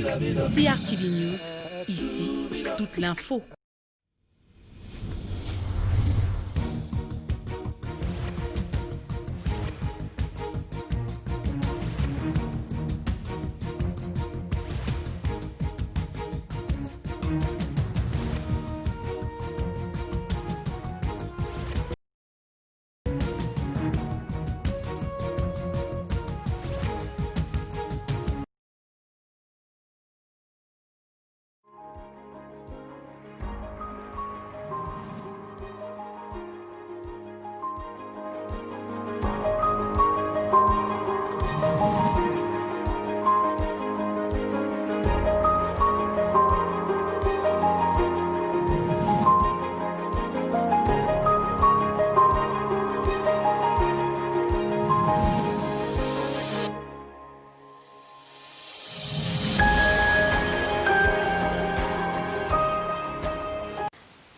CRTV News, ici, toute l'info.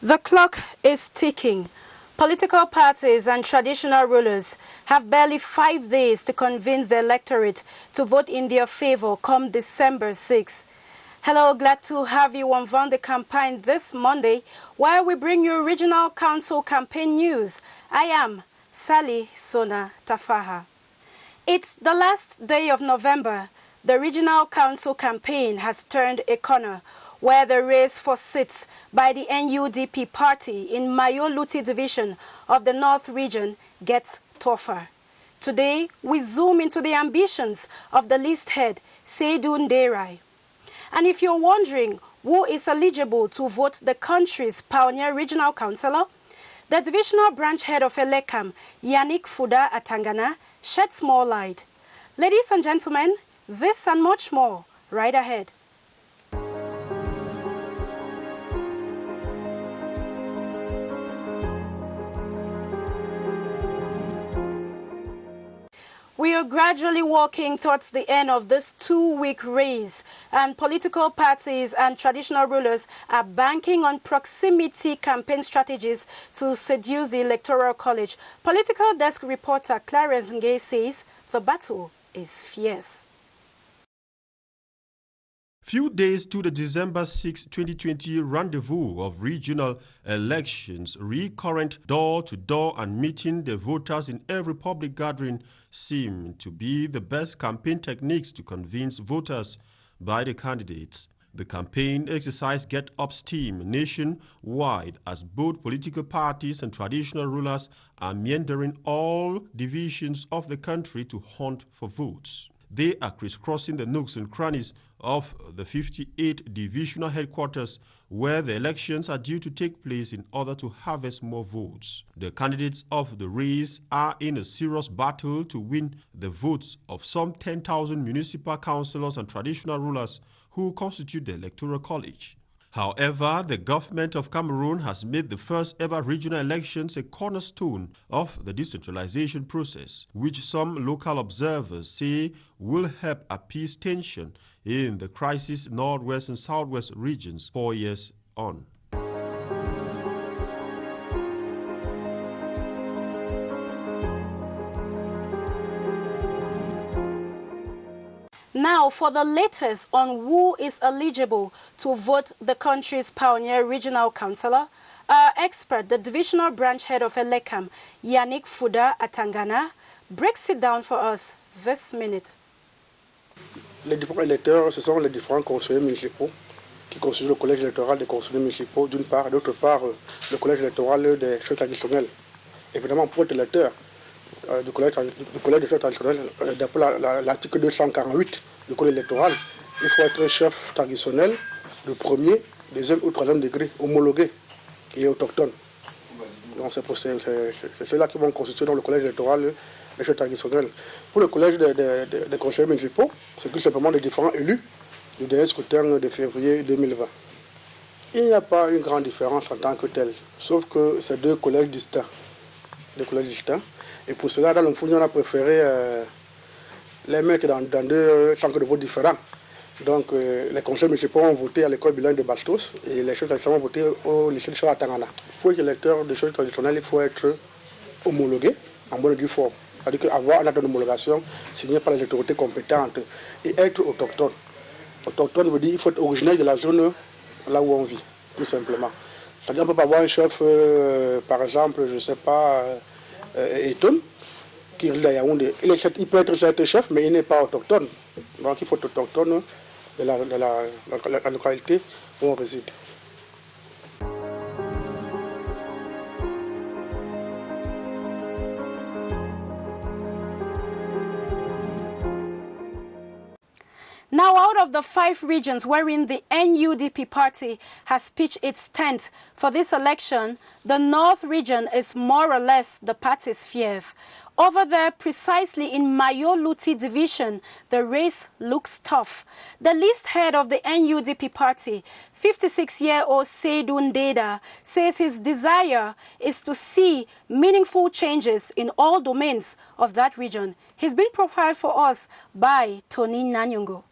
The clock is ticking. Political parties and traditional rulers have barely 5 days to convince the electorate to vote in their favor come December 6. Hello, glad to have you on the campaign this Monday, where we bring you regional council campaign news. I am Sally Sona Tafaha. It's the last day of November. The regional council campaign has turned a corner, where the race for seats by the NUDP party in Mayo Luti division of the North region gets tougher. Today, we zoom into the ambitions of the list head, Seydou Nderai. And if you're wondering who is eligible to vote the country's pioneer regional councillor, the divisional branch head of Elekam, Yannick Fuda Atangana, sheds more light. Ladies and gentlemen, this and much more right ahead. We are gradually walking towards the end of this 2-week race, and political parties and traditional rulers are banking on proximity campaign strategies to seduce the Electoral College. Political desk reporter Clarence Ngay says the battle is fierce. Few days to the December 6, 2020 rendezvous of regional elections, recurrent door-to-door and meeting the voters in every public gathering seem to be the best campaign techniques to convince voters by the candidates. The campaign exercise gets up steam nationwide as both political parties and traditional rulers are meandering all divisions of the country to hunt for votes. They are crisscrossing the nooks and crannies of the 58 divisional headquarters where the elections are due to take place in order to harvest more votes. The candidates of the race are in a serious battle to win the votes of some 10,000 municipal councillors and traditional rulers who constitute the Electoral College. However, the government of Cameroon has made the first ever regional elections a cornerstone of the decentralization process, which some local observers say will help appease tension in the crisis northwest and southwest regions 4 years on. Now, for the latest on who is eligible to vote the country's pioneer regional councillor, our expert, the divisional branch head of Elekam, Yannick Fuda Atangana, breaks it down for us this minute. Les différents électeurs, ce sont les différents conseillers municipaux qui constituent le collège électoral des conseillers municipaux d'une part, et d'autre part le collège électoral des chefs traditionnels. Évidemment, pour être électeur du collège des chefs traditionnels, d'après l'article 248 du code électoral, il faut être chef traditionnel de premier, deuxième ou troisième degré, homologué et autochtone. Donc c'est ceux-là qui vont constituer dans le collège électoral des chefs traditionnels. Pour le collège des conseillers municipaux, c'est tout simplement les différents élus du dernier scrutin de février 2020. Il n'y a pas une grande différence en tant que telle, sauf que c'est deux collèges distincts. Et pour cela, dans le fond, on a préféré les mettre dans deux centres de vote différents. Donc, les conseillers municipaux ont voté à l'école bilingue de Bastos et les chefs traditionnels ont voté au lycée de Atangana. Pour être électeur de chefs traditionnels, il faut être homologué en bonne et due forme. C'est-à-dire avoir un acte d'homologation signé par les autorités compétentes et être autochtone. Autochtone veut dire qu'il faut être originaire de la zone là où on vit, tout simplement. C'est-à-dire qu'on ne peut pas avoir un chef, par exemple, je ne sais pas, Eton, qui réside à Yaoundé. Il peut être certes chef, mais il n'est pas autochtone. Donc il faut être autochtone de la localité où on réside. Now, out of the 5 regions wherein the NUDP party has pitched its tent for this election, the North region is more or less the party's fief. Over there, precisely in Mayo-Luti division, the race looks tough. The list head of the NUDP party, 56-year-old Seydou Ndeda, says his desire is to see meaningful changes in all domains of that region. He's been profiled for us by Tony Nanyungo.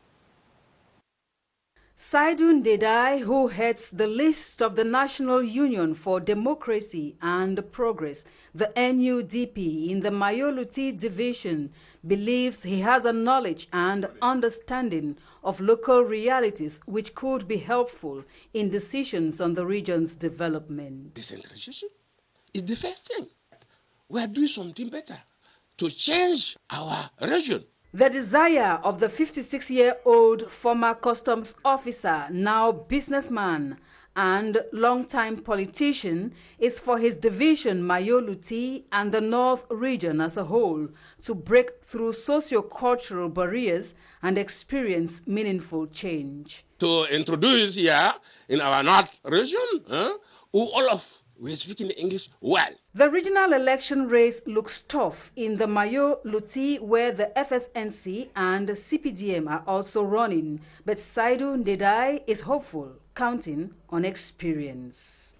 Seydou Ndeda, who heads the list of the National Union for Democracy and Progress, the NUDP, in the Mayo-Luti division, believes he has a knowledge and understanding of local realities which could be helpful in decisions on the region's development. Decentralization is the first thing. We are doing something better to change our region. The desire of the 56-year-old former customs officer, now businessman and long-time politician, is for his division Mayo-Luti and the North region as a whole to break through socio-cultural barriers and experience meaningful change. To introduce here in our North region, all of we're speaking English well. The regional election race looks tough in the Mayo-Luti, where the FSNC and CPDM are also running, but Seydou Ndeda is hopeful, counting on experience.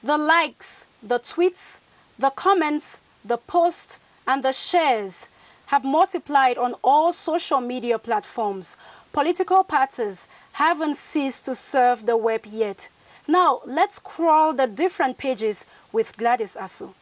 The likes, the tweets, the comments, the posts, and the shares have multiplied on all social media platforms. Political parties haven't ceased to surf the web yet. Now, let's crawl the different pages with Gladys Asu.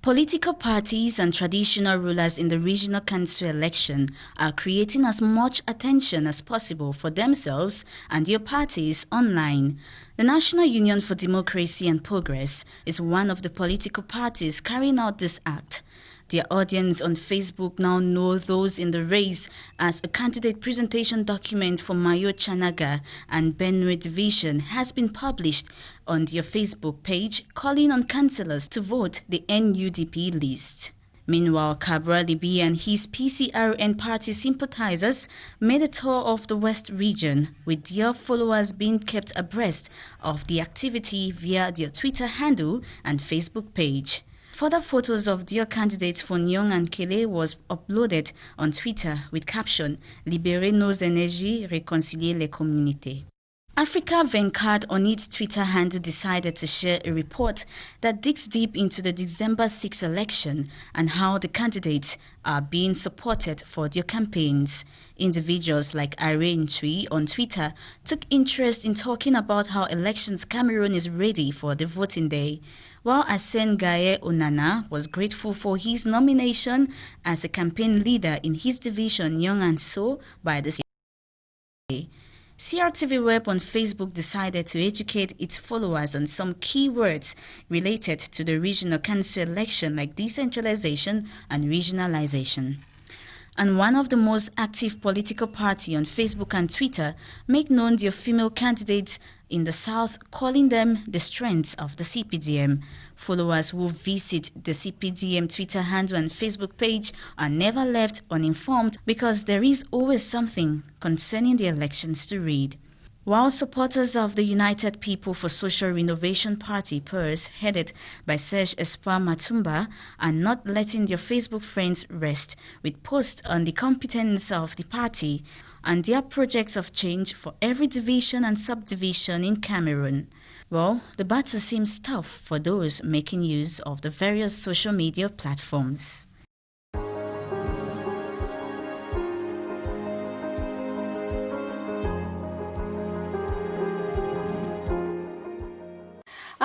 Political parties and traditional rulers in the regional council election are creating as much attention as possible for themselves and their parties online. The National Union for Democracy and Progress is one of the political parties carrying out this act. Their audience on Facebook now know those in the race as a candidate presentation document for Mayo Chanaga and Benue Division has been published on their Facebook page, calling on councillors to vote the NUDP list. Meanwhile, Cabral Libi and his PCRN party sympathizers made a tour of the West region, with their followers being kept abreast of the activity via their Twitter handle and Facebook page. Further photos of their candidates for Nyong and Kele was uploaded on Twitter with caption, Libérez nos énergies, réconcilier les communautés. Africa Venkat on its Twitter handle decided to share a report that digs deep into the December 6 election and how the candidates are being supported for their campaigns. Individuals like Irene Tui on Twitter took interest in talking about how Elections Cameroon is ready for the voting day, while Asen Gaye Onana was grateful for his nomination as a campaign leader in his division Young and So by the CRTV Web on Facebook decided to educate its followers on some key words related to the regional council election like decentralization and regionalization. And one of the most active political party on Facebook and Twitter make known their female candidates in the South, calling them the strengths of the CPDM. Followers who visit the CPDM Twitter handle and Facebook page are never left uninformed because there is always something concerning the elections to read. While supporters of the United People for Social Renovation Party, PURS, headed by Serge Espoir MATOMBA, are not letting their Facebook friends rest with posts on the competence of the party and their projects of change for every division and subdivision in Cameroon. Well, the battle seems tough for those making use of the various social media platforms.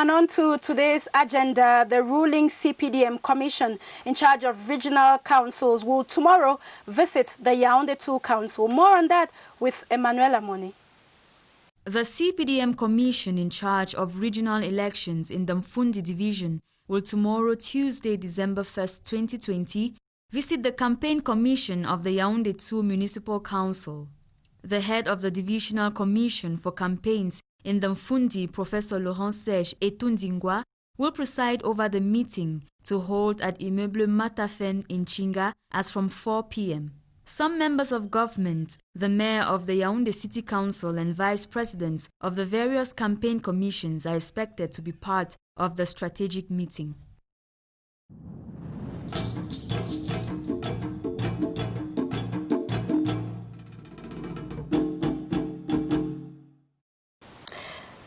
And on to today's agenda, the ruling CPDM Commission in charge of regional councils will tomorrow visit the Yaoundé 2 Council. More on that with Emmanuel Amoni. The CPDM Commission in charge of regional elections in the Mfundi Division will tomorrow, Tuesday, December 1st, 2020, visit the Campaign Commission of the Yaoundé 2 Municipal Council. The head of the Divisional Commission for Campaigns in the Mfundi, Professor Serge Etundingwa, will preside over the meeting to hold at Immeuble Matafen in Chinga as from 4 p.m. Some members of government, the mayor of the Yaoundé City Council and vice presidents of the various campaign commissions are expected to be part of the strategic meeting.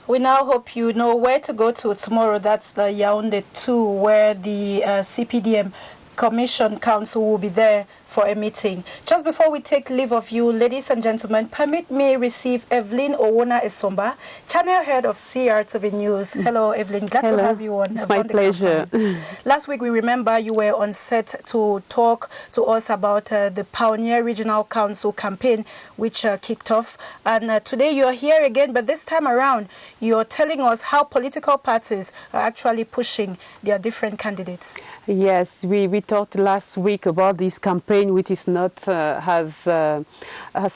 We now hope you know where to go to tomorrow. That's the Yaoundé 2, where the CPDM Commission Council will be there for a meeting. Just before we take leave of you, ladies and gentlemen, permit me receive Evelyn Owona Esomba, channel head of CRTV News. Hello, Evelyn. Glad to have you on. It's my pleasure. Last week, we remember you were on set to talk to us about the Pioneer Regional Council campaign, which kicked off. And today you are here again, but this time around, you're telling us how political parties are actually pushing their different candidates. Yes, we talked last week about this campaign, which is not as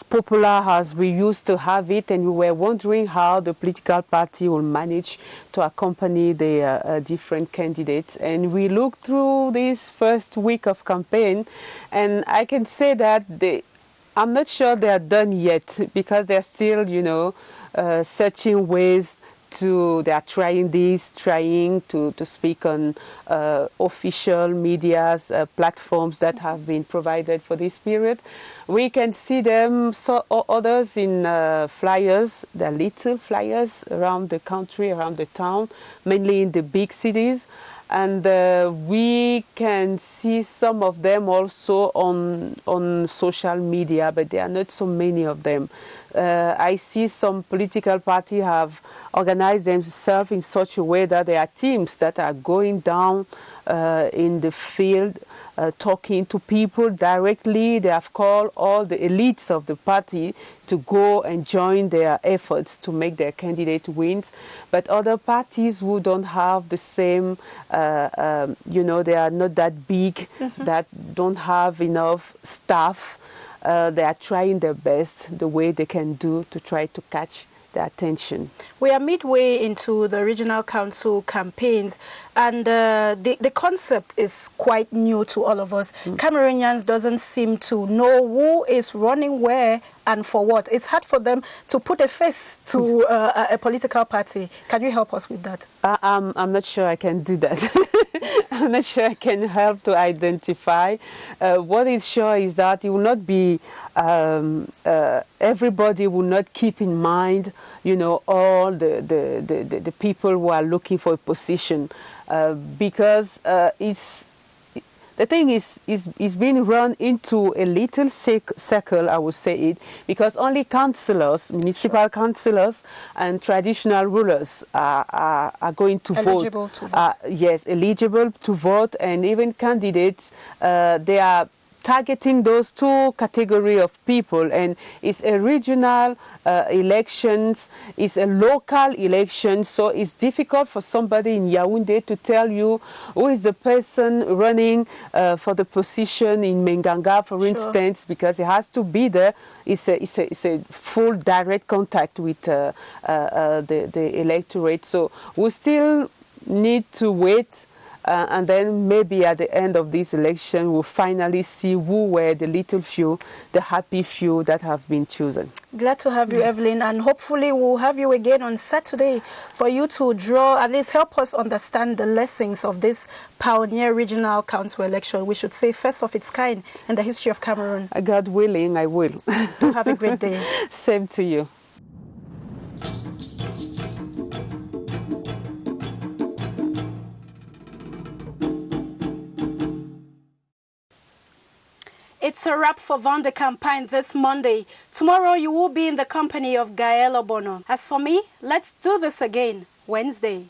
popular as we used to have it, and we were wondering how the political party will manage to accompany the different candidates. And we looked through this first week of campaign, and I can say that I'm not sure they are done yet, because they're still, searching ways they are trying to speak on official media's platforms that have been provided for this period. We can see them, others in flyers, the little flyers around the country, around the town, mainly in the big cities. And we can see some of them also on social media, but there are not so many of them. I see some political parties have organized themselves in such a way that there are teams that are going down in the field, talking to people directly. They have called all the elites of the party to go and join their efforts to make their candidate wins. But other parties who don't have the same, they are not that big, that don't have enough staff, they are trying their best the way they can do to try to catch the attention. We are midway into the regional council campaigns, and the concept is quite new to all of us. Cameroonians doesn't seem to know who is running where and for what. It's hard for them to put a face to a political party. Can you help us with that? I'm not sure I can do that. I'm not sure I can help to identify. What is sure is that it will not be, everybody will not keep in mind, all the people who are looking for a position, because the thing is being run into a little circle, I would say it, because only councillors, municipal councillors and traditional rulers are going to eligible vote. To vote. Yes, eligible to vote, and even candidates, they are targeting those two categories of people, and it's a regional elections, it's a local election, so it's difficult for somebody in Yaoundé to tell you who is the person running for the position in Menganga, for instance, because it has to be there. It's a full direct contact with the electorate, so we still need to wait. And then maybe at the end of this election, we'll finally see who were the little few, the happy few that have been chosen. Glad to have you, Evelyn, and hopefully we'll have you again on Saturday for you to at least help us understand the lessons of this Pioneer Regional Council election. We should say first of its kind in the history of Cameroon. God willing, I will. Do have a great day. Same to you. It's a wrap for Vende Campagne this Monday. Tomorrow you will be in the company of Gael Obono. As for me, let's do this again Wednesday.